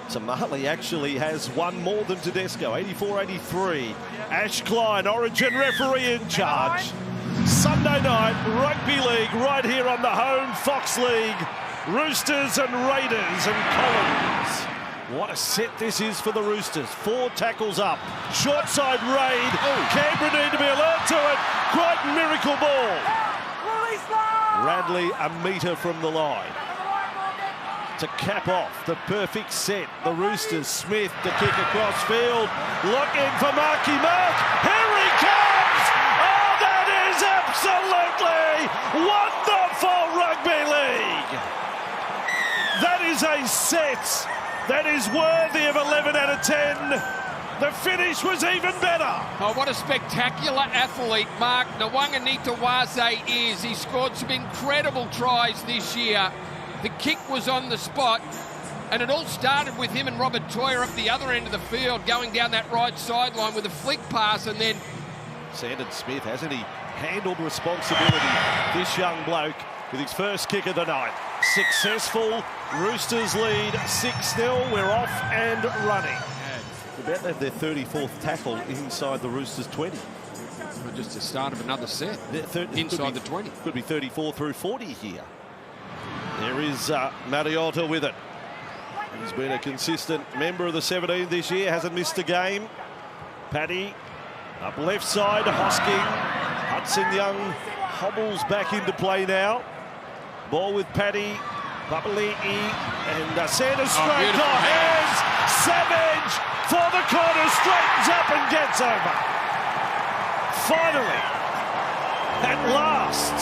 Tamale actually has one more than Tedesco, 84-83. Ash Klein, Origin referee in charge. Sunday night, Rugby League right here on the home Fox League. Roosters and Raiders and Collins. What a set this is for the Roosters. 4 tackles up. Short side raid. Canberra need to be alert to it. Crichton miracle ball. Radley a metre from the line. To cap off the perfect set. The Roosters, Smith to kick across field. Looking for Marky Mark. Here he comes! Oh, that is absolutely wonderful rugby league! That is a set that is worthy of 11 out of 10. The finish was even better. Oh, what a spectacular athlete Mark Nwanganitawase is. He scored some incredible tries this year. The kick was on the spot, and it all started with him and Robert Toyer up the other end of the field, going down that right sideline with a flick pass, and then... Sandon Smith, hasn't he handled responsibility, this young bloke, with his first kick of the night. Successful. Roosters lead 6-0. We're off and running. About to have their 34th tackle inside the Roosters 20. Well, just the start of another set. Inside the 20. Could be 34 through 40 here. There is Mariota with it. He's been a consistent member of the 17 this year. Hasn't missed a game. Paddy up left side. Hosking. Hudson Young hobbles back into play now. Ball with Paddy. Papali'i and Sanders straight to hands. Savage for the corner, straightens up and gets over. Finally, at last,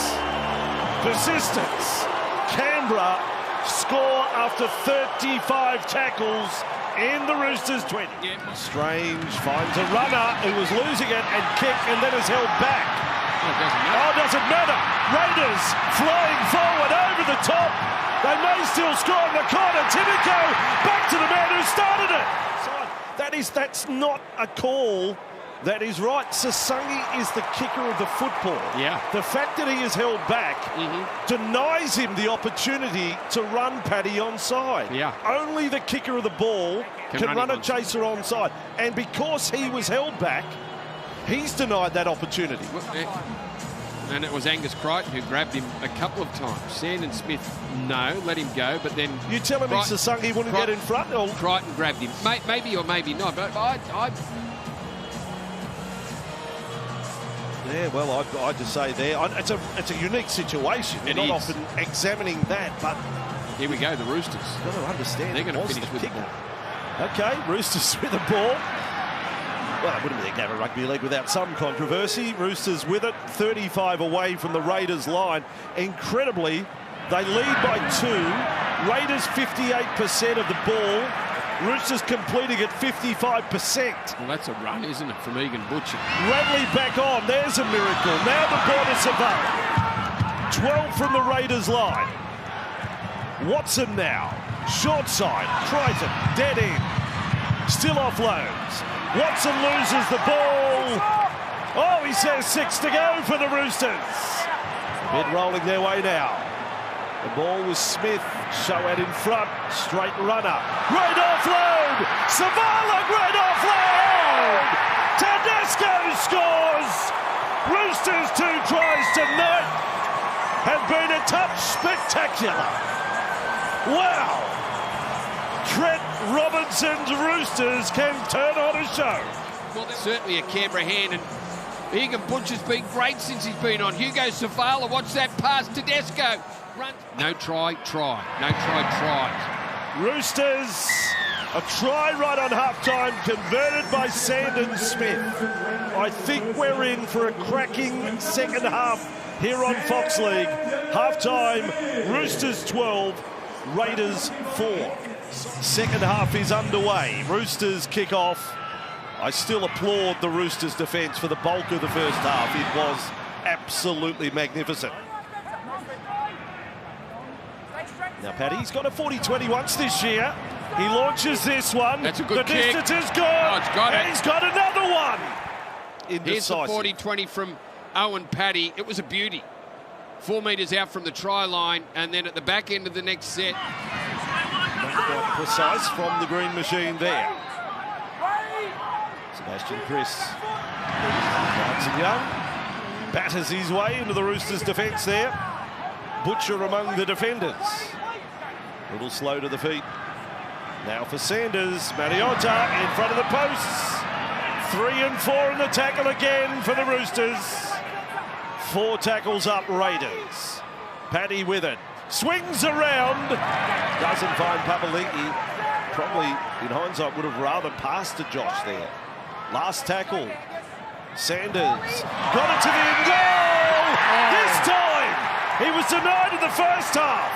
persistence. Canberra score after 35 tackles in the Roosters 20. Strange finds a runner who was losing it and kick and then is held back. Doesn't matter. Raiders flying forward over the top. They may still score in the corner. Timico back to the man who started it. That's not a call. That is right. Sasangi is the kicker of the football. Yeah. The fact that he is held back denies him the opportunity to run Paddy onside. Yeah. Only the kicker of the ball can run a chaser onside. And because he was held back, he's denied that opportunity. And it was Angus Crichton who grabbed him a couple of times. Sandon Smith, no, let him go, but then... You telling me Sasangi wouldn't get in front? Or? Crichton grabbed him. Maybe or maybe not, but I yeah, well, I just say there, it's a unique situation. You're not often examining that, but... Here we go, the Roosters. You've got to understand. They're going to finish with the ball. Okay, Roosters with the ball. Well, it wouldn't be a game of rugby league without some controversy. Roosters with it, 35 away from the Raiders line. Incredibly, they lead by 2. Raiders 58% of the ball. Roosters completing at 55%. Well, that's a run, isn't it, from Egan Butcher? Radley back on. There's a miracle. Now the border survey. 12 from the Raiders line. Watson now. Short side. Crichton. Dead end. Still offloads. Watson loses the ball. Oh, he says 6 to go for the Roosters. Mid rolling their way now. The ball was Smith. Show out in front. Straight runner. Great offload. Savala, great offload. Tedesco scores. Roosters 2 tries tonight have been a touch spectacular. Wow. Trent Robinson's Roosters can turn on a show. Well, that's certainly a Canberra hand, and Egan Butcher's been great since he's been on. Hugo Savala, watch that pass. Tedesco. Run. No try. No tries. Roosters, a try right on half-time, converted by Sandon Smith. I think we're in for a cracking second half here on Fox League. Half-time, Roosters 12, Raiders 4. Second half is underway. Roosters kick off. I still applaud the Roosters defence for the bulk of the first half. It was absolutely magnificent. Now, Paddy's got a 40-20 once this year. He launches this one. That's a good kick. The distance is gone. Oh, it's got it. And he's got another one. Here's the 40-20 from Owen Paddy. It was a beauty. 4 metres out from the try line, and then at the back end of the next set. Quite precise from the green machine there. Sebastian Chris. Johnson Young batters his way into the Roosters' defence there. Butcher among the defenders. A little slow to the feet. Now for Sanders. Mariota in front of the posts. 3 and 4 in the tackle again for the Roosters. 4 tackles up, Raiders. Paddy with it. Swings around. Doesn't find Papali'i. Probably, in hindsight, would have rather passed to Josh there. Last tackle. Sanders got it to the end goal. This time he was denied in the first half.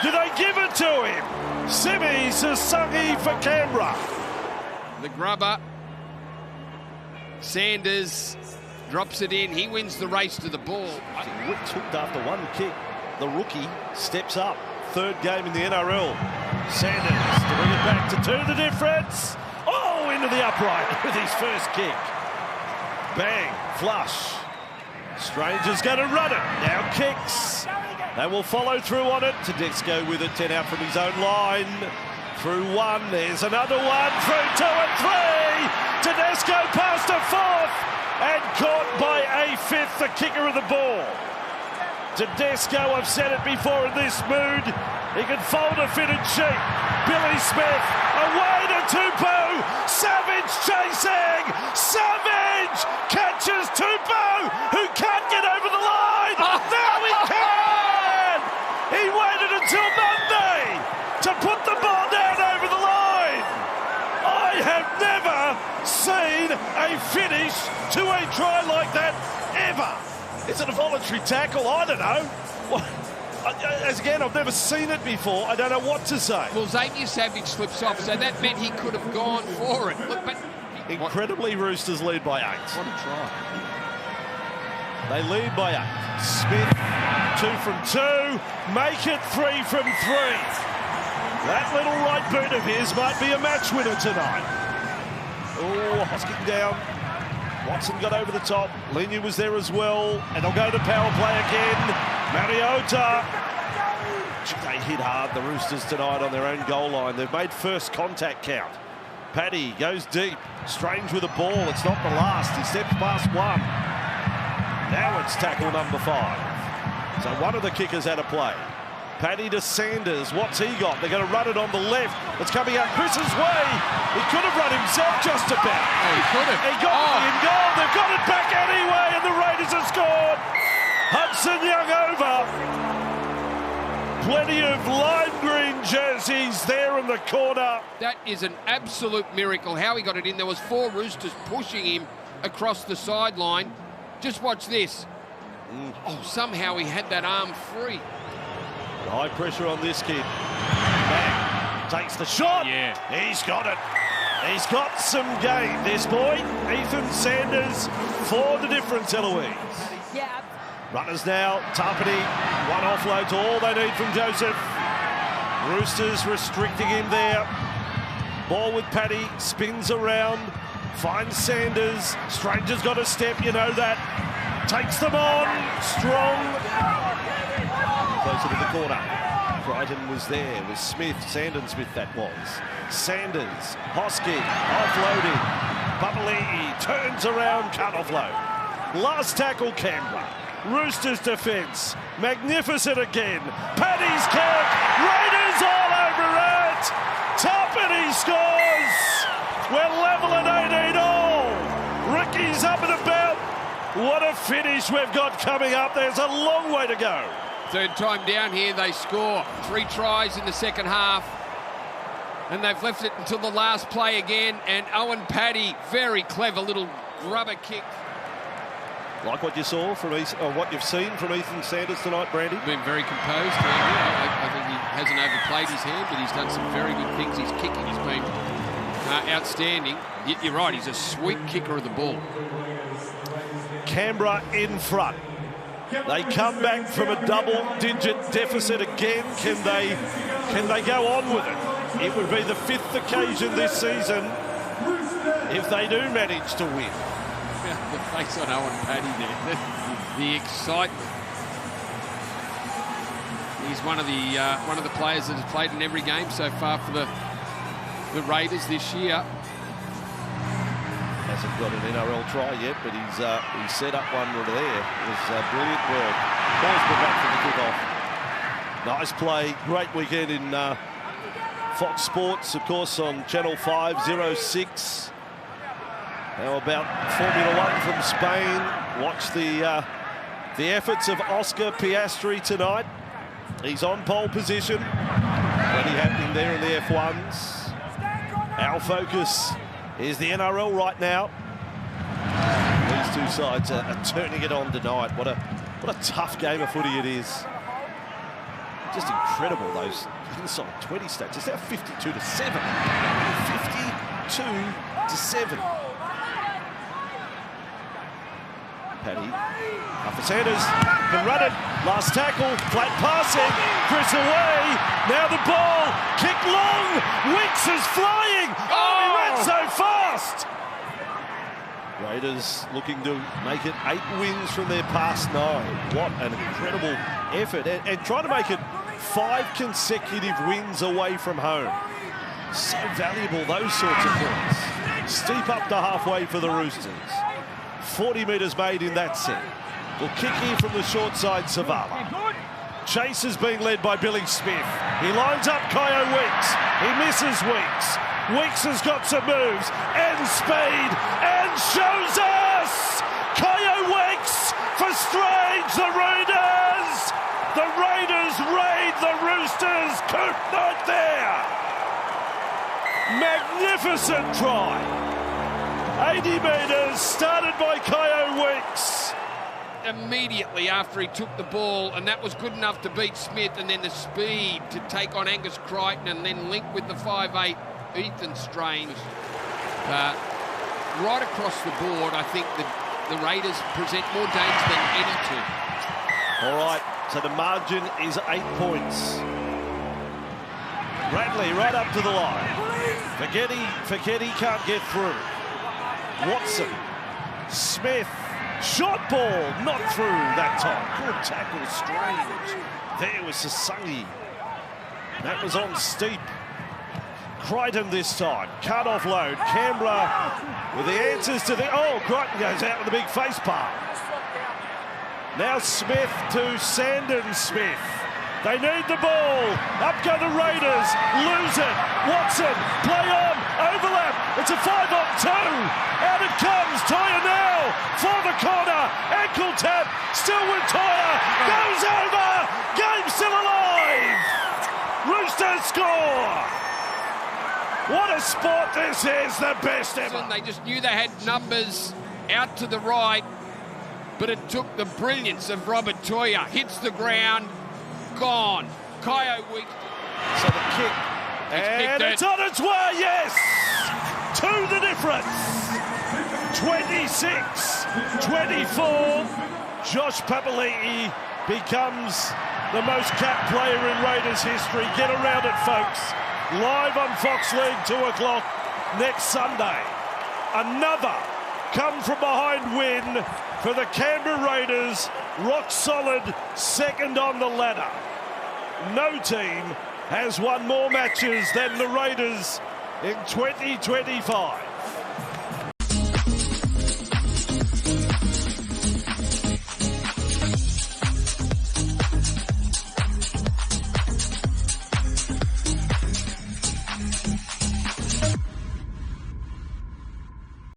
Do they give it to him? Simi Sasangi for Canberra. The grubber. Sanders drops it in. He wins the race to the ball. Whipped hooked after one kick. The rookie steps up. 3rd game in the NRL. Sanders to bring it back to 2. The difference. Oh, into the upright with his first kick. Bang, flush. Stranger's going to run it. Now kicks. They will follow through on it. Tedesco with it. 10 out from his own line. Through 1. There's another one. Through 2 and 3. Tedesco past a 4th. And caught by a 5th, the kicker of the ball. Tedesco, I've said it before in this mood, he can fold a fitted sheet. Billy Smith, away to Tupou. Savage chasing. Savage catches Tupou, who can't get over the line. Now he can! He waited until Monday to put the ball down over the line. I have never seen a finish to a try like that, ever. Is it a voluntary tackle? I don't know. As again, I've never seen it before. I don't know what to say. Well, Xavier Savage slips off, so that meant he could have gone for it. Look, but incredibly, Roosters lead by 8. What a try. They lead by 8. Smith, 2 from 2. Make it 3 from 3. That little right boot of his might be a match winner tonight. Oh, Hosking down. Watson got over the top. Leniu was there as well. And they'll go to power play again. Mariota. They hit hard, the Roosters, tonight on their own goal line. They've made first contact count. Paddy goes deep. Strange with the ball. It's not the last. He steps past 1. Now it's tackle number 5. So one of the kickers had a play. Paddy to Sanders. What's he got? They're going to run it on the left. It's coming out Chris's way. He could have run himself just about. Oh, he could have. He got it in goal. They've got it back anyway, and the Raiders have scored. Hudson Young over. Plenty of lime green jerseys there in the corner. That is an absolute miracle how he got it in. There was 4 Roosters pushing him across the sideline. Just watch this. Oh, somehow he had that arm free. High pressure on this kid. Back. Takes the shot. Yeah. He's got it. He's got some game, this boy. Ethan Sanders for the difference, Eloise. Yeah. Runners now. Tarpany. One offload to all they need from Joseph. Roosters restricting him there. Ball with Paddy. Spins around. Finds Sanders. Stranger's got a step, you know that. Takes them on. Strong. Closer to the corner. Crichton was there with Smith. Sandon Smith, that was. Sanders. Hosking. Offloading. Papali'i turns around. Cut offload. Last tackle, Canberra. Roosters defence. Magnificent again. Paddy's kick. Raiders all over it. Tarpany scores. We're level at 18 all. Ricky's up and about. What a finish we've got coming up. There's a long way to go. 3rd time down here, they score 3 tries in the second half. And they've left it until the last play again. And Owen Paddy, very clever little grubber kick. Like what you saw from what you've seen from Ethan Sanders tonight, Brandy? Been very composed. I think he hasn't overplayed his hand, but he's done some very good things. His kicking has been outstanding. You're right, he's a sweet kicker of the ball. Canberra in front. They come back from a double-digit deficit again. Can they go on with it? It would be the 5th occasion this season if they do manage to win. The face on Owen Paddy there. The excitement. He's one of the players that has played in every game so far for the Raiders this year. Hasn't got an NRL try yet, but he's set up one there. It was brilliant work. Ball's put back for the kickoff. Nice play. Great weekend in Fox Sports, of course, on Channel 5, 06. How about Formula One from Spain? Watch the efforts of Oscar Piastri tonight. He's on pole position. Plenty happening there in the F1s. Our focus is the NRL right now. These two sides are turning it on tonight. What a tough game of footy it is. Just incredible, those inside 20 stats. It's now 52-7. 52-7. Paddy, up for Sanders, can run it, last tackle, flat passing, Chris away, now the ball, kick long, Wicks is flying, he ran so fast! Raiders looking to make it 8 wins from their past 9. What an incredible effort, and trying to make it 5 consecutive wins away from home. So valuable, those sorts of points. Steep up to halfway for the Roosters. 40 metres made in that set. Will kick here from the short side, Savala. Chase is being led by Billy Smith. He lines up Kyo Wicks. He misses Wicks. Wicks has got some moves and speed and shows us Kyo Wicks for Strange, the Raiders. The Raiders raid the Roosters. Coop not there. Magnificent try. 80 metres, started by Kyo Wicks. Immediately after he took the ball, and that was good enough to beat Smith, and then the speed to take on Angus Crichton and then link with the 5'8", Ethan Strange. Right across the board, I think the Raiders present more danger than any team. All right, so the margin is 8 points. Bradley right up to the line. Faghetti can't get through. Watson, Smith, shot ball, not through that time. Good tackle, Strange. There was Sasangi. That was on steep. Crichton this time, can't offload. Canberra with the answers to the... Oh, Crichton goes out with a big face palm. Now Smith to Sandon Smith. They need the ball. Up go the Raiders. Lose it. Watson. Play on. Overlap. It's a 5-on-2. Out it comes. Tyre now for the corner. Ankle tap. Still with Tyre. Goes over. Game still alive. Roosters score. What a sport this is. The best ever. They just knew they had numbers out to the right, but it took the brilliance of Robert Toya. Hits the ground. Gone. Kyo Wicks. So the kick. And it's on its way, yes! 2 the difference. 26-24. Josh Papali'i becomes the most capped player in Raiders history. Get around it, folks. Live on Fox League, 2 o'clock next Sunday. Another come-from-behind win for the Canberra Raiders. Rock solid, second on the ladder. No team has won more matches than the Raiders in 2025.